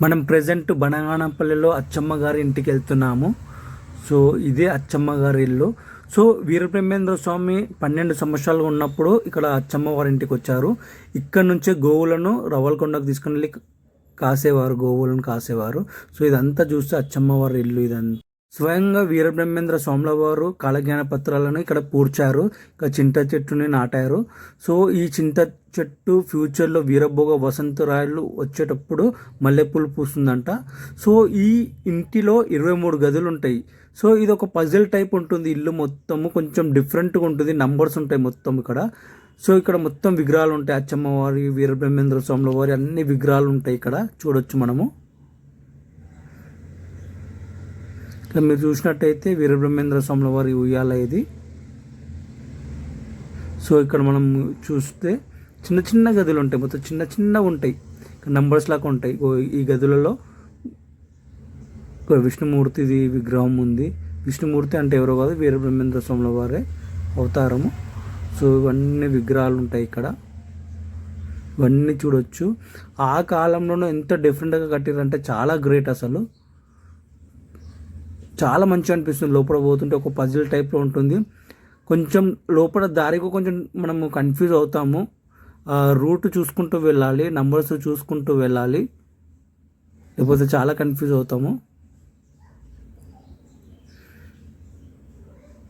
మనం ప్రజెంట్ బనగానపల్లిలో అచ్చమ్మ గారి ఇంటికి వెళ్తున్నాము. సో ఇదే అచ్చమ్మ గారి ఇల్లు. సో వీరబ్రహ్మేంద్ర స్వామి 12 సంవత్సరాలు ఉన్నప్పుడు ఇక్కడ అచ్చమ్మ వారి ఇంటికి వచ్చారు. ఇక్కడ నుంచే గోవులను రవ్వలకొండకు తీసుకుని వెళ్ళి కాసేవారు, గోవులను కాసేవారు. సో ఇదంతా చూస్తే అచ్చమ్మ వారి ఇల్లు ఇదంతా. స్వయంగా వీరబ్రహ్మేంద్ర స్వాముల వారు కాలజ్ఞాన పత్రాలను ఇక్కడ పూడ్చారు. ఇక్కడ చింత చెట్టుని నాటారు. సో ఈ చింత చెట్టు ఫ్యూచర్లో వీరభోగ వసంతరాయలు వచ్చేటప్పుడు మల్లెపూలు పూస్తుందంట. సో ఈ ఇంటిలో 23 గదులు ఉంటాయి. సో ఇది ఒక పజిల్ టైప్ ఉంటుంది. ఇల్లు మొత్తము కొంచెం డిఫరెంట్గా ఉంటుంది. నంబర్స్ ఉంటాయి మొత్తం ఇక్కడ. సో ఇక్కడ మొత్తం విగ్రహాలు ఉంటాయి. అచ్చమ్మ వారి, వీరబ్రహ్మేంద్ర స్వాముల వారి అన్ని విగ్రహాలు ఉంటాయి ఇక్కడ చూడొచ్చు మనము. ఇక్కడ మీరు చూసినట్టయితే వీరబ్రహ్మేంద్ర స్వాముల వారి ఉయ్యాల ఇది. సో ఇక్కడ మనం చూస్తే చిన్న చిన్న గదులు ఉంటాయి, మొత్తం చిన్న చిన్నగా ఉంటాయి, నంబర్స్ లాగా ఉంటాయి. ఈ గదులలో విష్ణుమూర్తిది విగ్రహం ఉంది. విష్ణుమూర్తి అంటే ఎవరో కాదు, వీరబ్రహ్మేంద్ర స్వాముల వారే అవతారము. సో ఇవన్నీ విగ్రహాలు ఉంటాయి ఇక్కడ, ఇవన్నీ చూడొచ్చు. ఆ కాలంలోనూ ఎంత డిఫరెంట్గా కట్టారంటే చాలా గ్రేట్ అసలు. చాలా మంచిగా అనిపిస్తుంది. లోపల పోతుంటే ఒక పజిల్ టైప్లో ఉంటుంది. కొంచెం లోపల దారికి కొంచెం మనము కన్ఫ్యూజ్ అవుతాము. రూట్ చూసుకుంటూ వెళ్ళాలి, నంబర్స్ చూసుకుంటూ వెళ్ళాలి, లేకపోతే చాలా కన్ఫ్యూజ్ అవుతాము.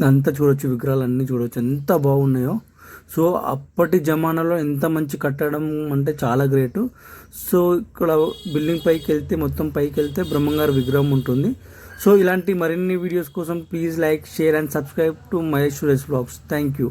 అంతా చూడొచ్చు, విగ్రహాలు అన్నీ చూడొచ్చు, ఎంత బాగున్నాయో. సో అప్పటి జమానాలో ఎంత మంచి కట్టడం అంటే చాలా గ్రేటు. సో ఇక్కడ బిల్డింగ్ పైకి వెళ్తే, మొత్తం పైకి వెళ్తే బ్రహ్మంగారి విగ్రహం ఉంటుంది. సో ఇలాంటి మరిన్ని వీడియోస్ కోసం please like, share and subscribe to Mahesh Suresh blogs. Thank you.